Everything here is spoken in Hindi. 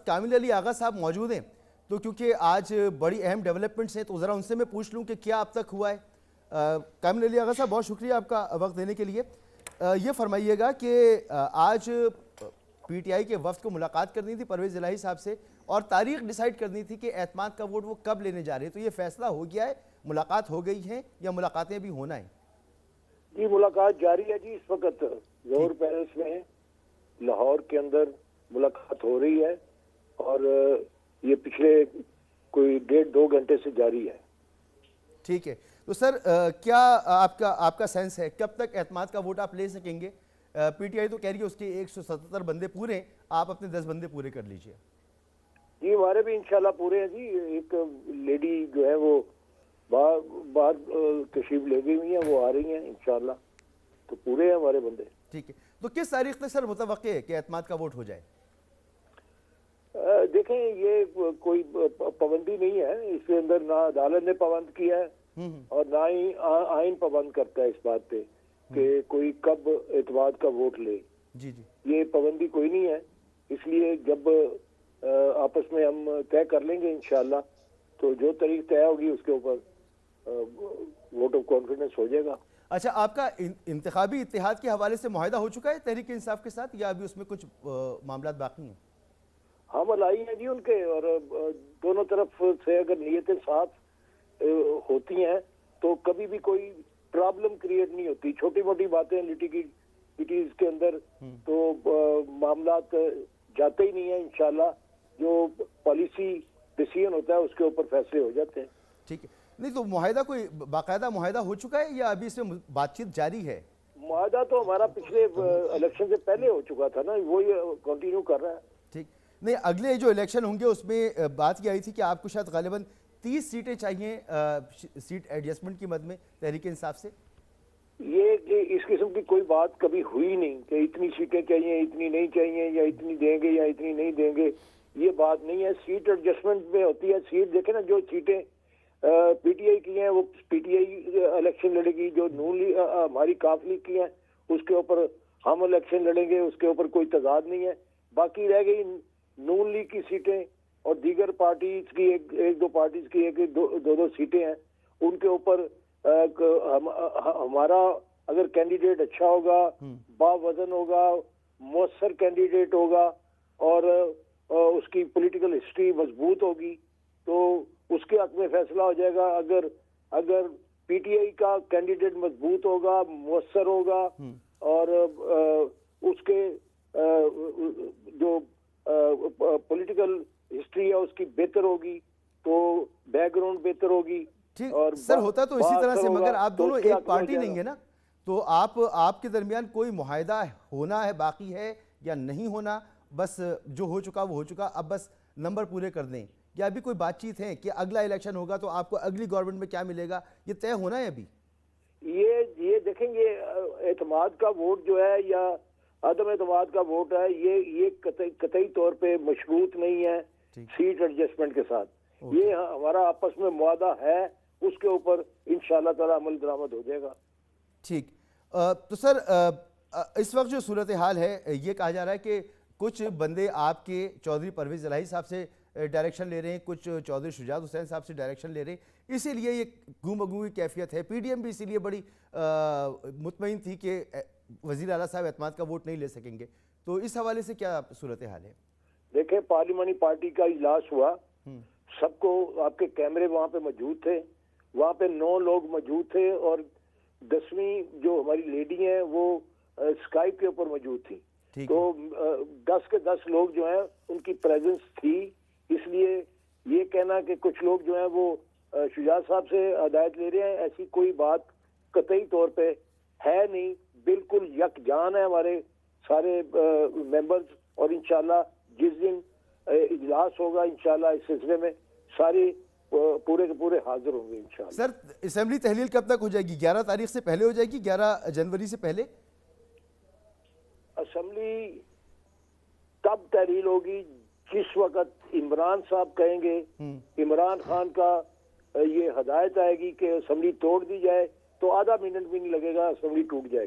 कामिल अली आगा साहब मौजूद हैं, तो क्योंकि आज बड़ी अहम डेवलपमेंट्स हैं तो ज़रा उनसे मैं पूछ लूं कि क्या अब तक हुआ है। कामिल अली आगा साहब, बहुत शुक्रिया आपका वक्त देने के लिए। ये फरमाइएगा कि आज पीटीआई के वफ्द को मुलाकात करनी थी परवेज़ इलाही साहब से और तारीख डिसाइड करनी थी कि एतमाद का वोट वो कब लेने जा रहे हैं, तो ये फैसला हो गया है, मुलाकात हो गई है या मुलाकातें भी होना है? जी, मुलाकात जारी है जी। इस वक्त जोहर पैलेस में लाहौर के अंदर मुलाकात हो रही है और ये पिछले कोई 1.5-2 घंटे से जारी है। ठीक है, तो सर क्या आपका सेंस है कब तक एतमाद का वोट आप ले सकेंगे? पीटीआई तो कह रही है उसके 177 बंदे पूरे हैं, आप अपने 10 बंदे पूरे कर लीजिए। जी, हमारे भी इंशाल्लाह पूरे हैं जी। एक लेडी जो है वो बाहर तशरीफ ले गई हुई है, वो आ रही हैं इंशाल्लाह, तो पूरे हैं हमारे बंदे। ठीक है, तो किस तारीख तक सर मुतवक्के है कि एतमाद का वोट हो जाए? देखें, ये कोई पाबंदी नहीं है, इसके अंदर ना अदालत ने पाबंद किया है और ना ही आइन पाबंद करता है इस बात पे कि कोई कब एतमाद का वोट ले। जी जी, ये पाबंदी कोई नहीं है, इसलिए जब आपस में हम तय कर लेंगे इंशाल्लाह, तो जो तारीख तय होगी उसके ऊपर वोट ऑफ कॉन्फिडेंस हो जाएगा। अच्छा, आपका इंतखाबी इत्तेहाद के हवाले से मुआहदा हो चुका है तहरीक इंसाफ के साथ या अभी उसमें कुछ मामला बाकी हैं? हाँ, मलाई है जी उनके, और दोनों तरफ से अगर नीयतें साफ होती हैं तो कभी भी कोई प्रॉब्लम क्रिएट नहीं होती। छोटी मोटी बातें लिटिगेज के अंदर तो मामला जाते ही नहीं है। इंशाल्लाह जो पॉलिसी डिसीजन होता है उसके ऊपर फैसले हो जाते हैं। ठीक है, नहीं तो मुआहदा कोई बाकायदा मुआहदा हो चुका है या अभी इसमें बातचीत जारी है? मुआहदा तो हमारा पिछले इलेक्शन से पहले हो चुका था ना, वो ये कंटिन्यू कर रहा है। ठीक, नहीं अगले जो इलेक्शन होंगे उसमें बात की आई थी कि आपको शायद गालिबन 30 सीटें चाहिए सीट एडजस्टमेंट की मद में तहरीक इंसाफ से। ये इस किस्म की कोई बात कभी हुई नहीं कि इतनी सीटें चाहिए, इतनी नहीं चाहिए, या इतनी देंगे या इतनी नहीं देंगे, ये बात नहीं है। सीट एडजस्टमेंट में होती है। सीट देखे ना, जो सीटें पीटीआई की हैं वो पीटीआई इलेक्शन लड़ेगी, जो नून लीग हमारी काफ लीग की हैं उसके ऊपर हम इलेक्शन लड़ेंगे, उसके ऊपर कोई तजाद नहीं है। बाकी रह गई नून लीग की सीटें और दीगर पार्टीज की एक दो पार्टीज की एक दो सीटें हैं, उनके ऊपर हमारा अगर कैंडिडेट अच्छा होगा, बावजन होगा, मौसर कैंडिडेट होगा और उसकी पॉलिटिकल हिस्ट्री मजबूत होगी तो उसके हक में फैसला हो जाएगा। अगर पीटीआई का कैंडिडेट मजबूत होगा, मौसर होगा और उसके जो पॉलिटिकल हिस्ट्री है उसकी बेहतर होगी, तो बैकग्राउंड बेहतर होगी। ठीक, और सर होता तो इसी तरह से, मगर आप दोनों तो एक पार्टी नहीं है ना, तो आपके दरमियान कोई मुआहदा होना है बाकी है या नहीं होना? बस जो हो चुका वो हो चुका, अब बस नंबर पूरे कर दें, या अभी कोई बातचीत है कि अगला इलेक्शन होगा तो आपको अगली गवर्नमेंट में क्या मिलेगा, ये तय होना है अभी? ये देखेंगे, एतमाद का वोट जो है या अदम एतमाद का वोट है, ये कतई तौर पे मशरूत नहीं है सीट एडजस्टमेंट के साथ। ये हमारा आपस में मुआहदा है, उसके ऊपर इंशाल्लाह ताला अमल दरामद हो जाएगा। ठीक, तो सर इस वक्त जो सूरत हाल है, ये कहा जा रहा है कि कुछ बंदे आपके चौधरी परवेज़ इलाही साहब से डायरेक्शन ले रहे हैं, कुछ चौधरी शुजात हुसैन साहब से डायरेक्शन ले रहे हैं, इसीलिए ये गुम की कैफियत है। पीडीएम भी इसीलिए बड़ी मुतमईन थी कि वज़ीर आला साहब एतमाद का वोट नहीं ले सकेंगे, तो इस हवाले से क्या सूरत हाल है? देखें, पार्लिमानी पार्टी का इजलास हुआ, सबको आपके कैमरे वहां पे मौजूद थे, वहां पे 9 लोग मौजूद थे और 10वीं जो हमारी लेडी हैं वो स्काइप के ऊपर मौजूद थी, तो 10 के 10 लोग जो हैं उनकी प्रेजेंस थी। इसलिए ये कहना कि कुछ लोग जो हैं वो शुजात साहब से हदायत ले रहे हैं, ऐसी कोई बात कतई तौर पे है नहीं। बिल्कुल यकजान है हमारे सारे मेंबर्स, और इंशाल्लाह जिस दिन इजलास होगा इंशाल्लाह इस सिलसिले में सारे पूरे के पूरे हाजिर होंगे इंशाल्लाह। सर, असेंबली तहलील कब तक हो जाएगी? 11 तारीख से पहले हो जाएगी, 11 जनवरी से पहले? असेंबली तब तहलील होगी जिस वक्त इमरान साहब कहेंगे, इमरान खान का ये हदायत आएगी कि असेंबली तोड़ दी जाए, तो आधा मिनट भी नहीं लगेगा, असेंबली टूट जाएगी।